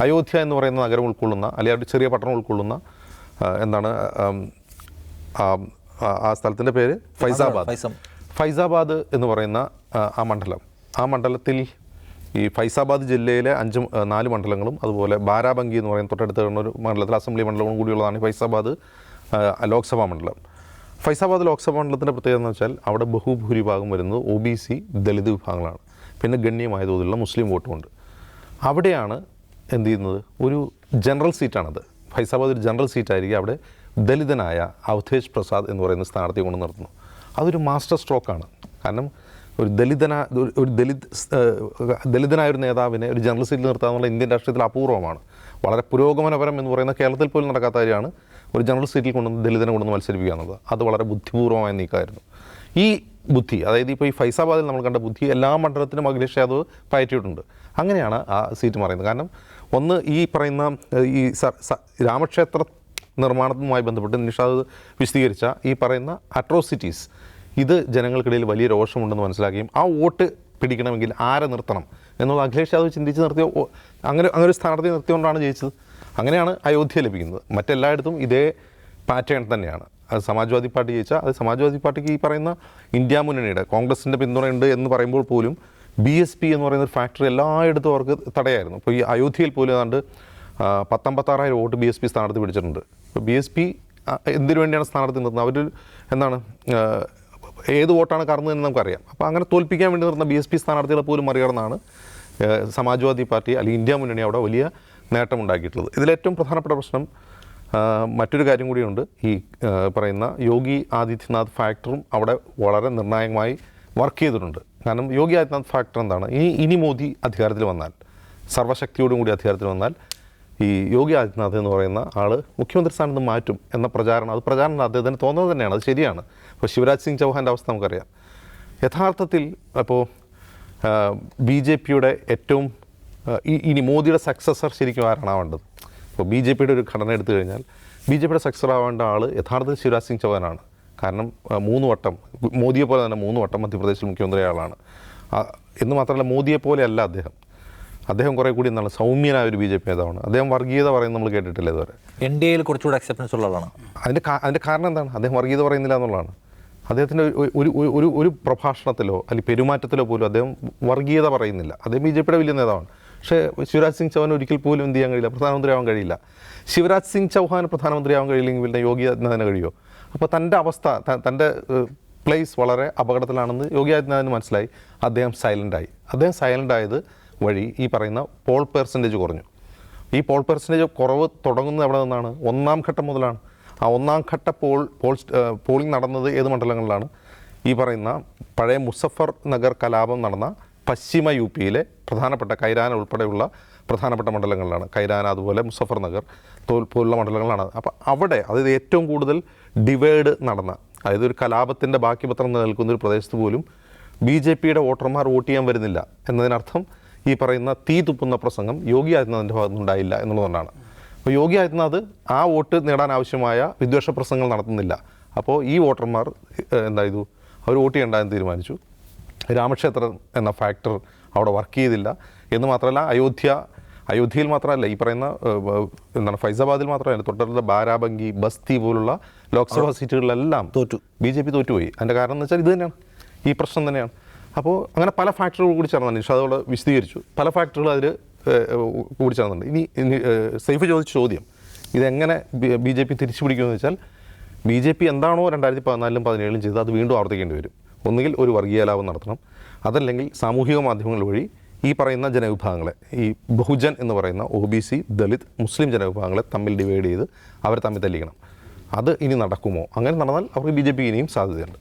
അയോധ്യ എന്ന് പറയുന്ന നഗരം ഉൾക്കൊള്ളുന്ന അല്ലെങ്കിൽ ഒരു ചെറിയ പട്ടണം ഉൾക്കൊള്ളുന്ന എന്താണ് ആ സ്ഥലത്തിൻ്റെ പേര് ഫൈസാബാദ് എന്ന് പറയുന്ന ആ മണ്ഡലത്തിൽ ഈ ഫൈസാബാദ് ജില്ലയിലെ 4 മണ്ഡലങ്ങളും അതുപോലെ ബാരാബങ്കി എന്ന് പറയുന്ന തൊട്ടടുത്ത് ഒരു മണ്ഡലത്തിൽ അസംബ്ലി മണ്ഡലവും കൂടിയുള്ളതാണ് ഫൈസാബാദ് ലോക്സഭാ മണ്ഡലം. ഫൈസാബാദ് ലോക്സഭാ മണ്ഡലത്തിൻ്റെ പ്രത്യേകത എന്ന് വെച്ചാൽ അവിടെ ബഹുഭൂരിഭാഗം വരുന്നത് OBC ദളിത് വിഭാഗങ്ങളാണ്. പിന്നെ ഗണ്യമായ തോതിലുള്ള മുസ്ലിം വോട്ടുമുണ്ട്. അവിടെയാണ് എന്ത് ചെയ്യുന്നത്, ഒരു ജനറൽ സീറ്റാണത്. ഫൈസാബാദ് ഒരു ജനറൽ സീറ്റായിരിക്കും. അവിടെ ദലിതനായ അവധേഷ് പ്രസാദ് എന്ന് പറയുന്ന സ്ഥാനാർത്ഥിയെ കൊണ്ട് നിർത്തുന്നു. അതൊരു മാസ്റ്റർ സ്ട്രോക്കാണ്. കാരണം ഒരു ദലിതനായ ഒരു നേതാവിനെ ഒരു ജനറൽ സീറ്റിൽ നിർത്തുക എന്നുള്ള ഇന്ത്യൻ രാഷ്ട്രീയത്തിൽ അപൂർവമാണ്. വളരെ പുരോഗമനപരം എന്ന് പറയുന്ന കേരളത്തിൽ പോലും നടക്കാത്ത കാര്യമാണ് ഒരു ജനറൽ സീറ്റിൽ കൊണ്ടുവന്ന് ദലിതനെ കൊണ്ടുവന്ന് മത്സരിപ്പിക്കുക എന്നുള്ളത്. അത് വളരെ ബുദ്ധിപൂർവമായ നീക്കമായിരുന്നു. ഈ ബുദ്ധി, അതായത് ഇപ്പോൾ ഈ ഫൈസാബാദിൽ നമ്മൾ കണ്ട ബുദ്ധി എല്ലാ മണ്ഡലത്തിനും അഖിലേഷ് യാദവ് പയറ്റിയിട്ടുണ്ട്. അങ്ങനെയാണ് ആ സീറ്റ് മാറിയത്. കാരണം ഒന്ന്, ഈ പറയുന്ന ഈ രാമക്ഷേത്ര നിർമ്മാണവുമായി ബന്ധപ്പെട്ട് നിഷാദ് വിശദീകരിച്ച ഈ പറയുന്ന അട്രോസിറ്റീസ്, ഇത് ജനങ്ങൾക്കിടയിൽ വലിയ രോഷമുണ്ടെന്ന് മനസ്സിലാക്കുകയും ആ വോട്ട് പിടിക്കണമെങ്കിൽ ആരെ നിർത്തണം എന്നുള്ളത് അഖിലേഷ് യാദവ് ചിന്തിച്ച് നിർത്തിയ അങ്ങനെ ഒരു സ്ഥാനാർത്ഥി നിർത്തിയോണ്ടാണ് ജയിച്ചത്. അങ്ങനെയാണ് അയോധ്യ ലഭിക്കുന്നത്. മറ്റെല്ലായിടത്തും ഇതേ പാറ്റേൺ തന്നെയാണ്. അത് സമാജ്വാദി പാർട്ടി ജയിച്ചാൽ അത് സമാജ്വാദി പാർട്ടിക്ക് ഈ പറയുന്ന ഇന്ത്യ മുന്നണിയുടെ കോൺഗ്രസിൻ്റെ പിന്തുണയുണ്ട് എന്ന് പറയുമ്പോൾ പോലും BSP എന്ന് പറയുന്ന ഒരു ഫാക്ടറി എല്ലായിടത്തും അവർക്ക് തടയായിരുന്നു. ഇപ്പോൾ ഈ അയോധ്യയിൽ പോലും ഏതാണ്ട് 19,56,000 വോട്ട് BSP സ്ഥാനാർത്ഥി പിടിച്ചിട്ടുണ്ട്. ഇപ്പോൾ BSP എന്തിനു വേണ്ടിയാണ് സ്ഥാനാർത്ഥി നിർത്തുന്നത്? അവർ എന്താണ് ഏത് വോട്ടാണ് കറന്നതെന്ന് നമുക്കറിയാം. അപ്പോൾ അങ്ങനെ തോൽപ്പിക്കാൻ വേണ്ടി നിർത്തുന്ന BSP സ്ഥാനാർത്ഥികളെ പോലും മറികടന്നാണ് സമാജ്വാദി പാർട്ടി അല്ലെങ്കിൽ ഇന്ത്യ മുന്നണി അവിടെ വലിയ നേട്ടമുണ്ടാക്കിയിട്ടുള്ളത്. ഇതിലേറ്റവും പ്രധാനപ്പെട്ട പ്രശ്നം മറ്റൊരു കാര്യം കൂടിയുണ്ട്. ഈ പറയുന്ന യോഗി ആദിത്യനാഥ് ഫാക്ടറും അവിടെ വളരെ നിർണായകമായി വർക്ക് ചെയ്തിട്ടുണ്ട്. കാരണം യോഗി ആദിത്യനാഥ് ഫാക്ടർ എന്താണ്, ഇനി മോദി അധികാരത്തിൽ വന്നാൽ, സർവ്വശക്തിയോടും കൂടി അധികാരത്തിൽ വന്നാൽ ഈ യോഗി ആദിത്യനാഥ് എന്ന് പറയുന്ന ആൾ മുഖ്യമന്ത്രി സ്ഥാനത്ത് മാറ്റും എന്ന പ്രചാരണം അദ്ദേഹത്തിന് തോന്നുന്നത് തന്നെയാണ്. അത് ശരിയാണ്. ഇപ്പോൾ ശിവരാജ് സിംഗ് ചൗഹാൻ്റെ അവസ്ഥ നമുക്കറിയാം. യഥാർത്ഥത്തിൽ അപ്പോൾ BJPയുടെ ഏറ്റവും ഇനി മോദിയുടെ സക്സസർ ശരിക്കും ആരാണാവേണ്ടത്? ഇപ്പോൾ BJPയുടെ ഒരു ഘടന എടുത്തു കഴിഞ്ഞാൽ BJPയുടെ സക്സസർ ആവേണ്ട ആൾ യഥാർത്ഥത്തിൽ ശിവരാജ് സിംഗ് ചൗഹാനാണ്. കാരണം 3 വട്ടം മോദിയെ പോലെ തന്നെ 3 വട്ടം മധ്യപ്രദേശിൽ മുഖ്യമന്ത്രിയായ ആളാണ്. എന്ന് മാത്രമല്ല, മോദിയെ പോലെയല്ല അദ്ദേഹം കുറേ കൂടി എന്താണ് സൗമ്യനായ ഒരു BJP നേതാവാണ്. അദ്ദേഹം വർഗീയത പറയുന്നത് നമ്മൾ കേട്ടിട്ടില്ല ഇതുവരെ. NDAയിൽ കുറച്ചുകൂടി അക്സെപ്റ്റൻസ് ഉള്ളതാണ്. അതിൻ്റെ കാരണം എന്താണ്? അദ്ദേഹം വർഗീയത പറയുന്നില്ല എന്നുള്ളതാണ്. അദ്ദേഹത്തിൻ്റെ ഒരു പ്രഭാഷണത്തിലോ അല്ലെങ്കിൽ പെരുമാറ്റത്തിലോ പോലും അദ്ദേഹം വർഗീയത പറയുന്നില്ല. അദ്ദേഹം BJPയുടെ വലിയ നേതാവാണ്. പക്ഷേ ശിവരാജ് സിംഗ് ചൗഹാൻ ഒരിക്കൽ പോലും എന്ത് ചെയ്യാൻ കഴിയില്ല, പ്രധാനമന്ത്രിയാവാൻ കഴിയില്ല. ശിവരാജ് സിംഗ് ചൗഹാൻ പ്രധാനമന്ത്രിയാവാൻ കഴിയില്ലെങ്കിൽ പിന്നെ യോഗി ആദിത്യനാഥിന് കഴിയുമോ? അപ്പോൾ തൻ്റെ അവസ്ഥ, തൻ്റെ പ്ലേസ് വളരെ അപകടത്തിലാണെന്ന് യോഗി ആദിത്യനാഥിന് മനസ്സിലായി. അദ്ദേഹം സൈലൻ്റായത് വഴി ഈ പറയുന്ന പോൾ പെർസെൻറ്റേജ് കുറഞ്ഞു. ഈ പോൾ പെർസെൻറ്റേജ് കുറവ് തുടങ്ങുന്നത് എവിടെ നിന്നാണ്? 1ാം ഘട്ടം മുതലാണ്. ആ 1ാം ഘട്ട പോളിംഗ് നടന്നത് ഏത് മണ്ഡലങ്ങളിലാണ്? ഈ പറയുന്ന പഴയ മുസഫർ നഗർ കലാപം നടന്ന പശ്ചിമ UPയിലെ പ്രധാനപ്പെട്ട കൈരാന ഉൾപ്പെടെയുള്ള പ്രധാനപ്പെട്ട മണ്ഡലങ്ങളിലാണ്. കൈരാന, അതുപോലെ മുസഫർ നഗർ പോലുള്ള മണ്ഡലങ്ങളാണ്. അപ്പോൾ അവിടെ, അതായത് ഏറ്റവും കൂടുതൽ ഡിവൈഡ് നടന്ന, അതായത് ഒരു കലാപത്തിൻ്റെ ബാക്കി പത്രം നിലനിൽക്കുന്ന ഒരു പ്രദേശത്ത് പോലും BJPയുടെ വോട്ടർമാർ വോട്ട് ചെയ്യാൻ വരുന്നില്ല എന്നതിനർത്ഥം ഈ പറയുന്ന തീ തുപ്പുന്ന പ്രസംഗം യോഗി ആദിത്യനാഥിൻ്റെ ഭാഗത്തുനിന്നുണ്ടായില്ല എന്നുള്ളതുകൊണ്ടാണ്. അപ്പോൾ യോഗി ആദിത്യനാഥ് ആ വോട്ട് നേടാൻ ആവശ്യമായ വിദ്വേഷ പ്രസംഗങ്ങൾ നടത്തുന്നില്ല. അപ്പോൾ ഈ വോട്ടർമാർ എന്തായത്, അവർ വോട്ട് ചെയ്യേണ്ടതെന്ന് തീരുമാനിച്ചു. രാമക്ഷേത്രം എന്ന ഫാക്ടർ അവിടെ വർക്ക് ചെയ്തില്ല എന്ന് മാത്രമല്ല, അയോധ്യയിൽ മാത്രമല്ല, ഈ പറയുന്ന എന്താണ് ഫൈസാബാദിൽ മാത്രമല്ല, തൊട്ടടുത്ത ബാരാബങ്കി, ബസ്തി പോലുള്ള ലോക്സഭാ സീറ്റുകളിലെല്ലാം BJP തോറ്റുപോയി. അതിൻ്റെ കാരണം എന്ന് വെച്ചാൽ ഇത് തന്നെയാണ്, ഈ പ്രശ്നം തന്നെയാണ്. അപ്പോൾ അങ്ങനെ പല ഫാക്ടറുകൾ കൂടി ചേർന്നുണ്ട്. നിഷാദോട് വിശദീകരിച്ചു. പല ഫാക്ടറുകൾ അതിൽ കൂടി ചേർന്നുണ്ട്. ഇനി സൈഫ് ചോദിച്ച ചോദ്യം, ഇതെങ്ങനെ BJP തിരിച്ചു പിടിക്കുമെന്ന് വെച്ചാൽ, BJP എന്താണോ 2014-ലും 2017-ലും ചെയ്തത് അത് വീണ്ടും ആവർത്തിക്കേണ്ടി വരും. ഒന്നുകിൽ ഒരു വർഗീയലാഭം നടത്തണം, അതല്ലെങ്കിൽ സാമൂഹിക മാധ്യമങ്ങൾ വഴി ഈ പറയുന്ന ജനവിഭാഗങ്ങളെ, ഈ ബഹുജൻ എന്ന് പറയുന്ന OBC, ദളിത്, മുസ്ലിം ജനവിഭാഗങ്ങളെ തമ്മിൽ ഡിവൈഡ് ചെയ്ത് അവരെ തമ്മിൽ തല്ലിക്കണം. അത് ഇനി നടക്കുമോ? അങ്ങനെ നടന്നാൽ അവർക്ക് BJP ഇനിയും സാധ്യതയുണ്ട്.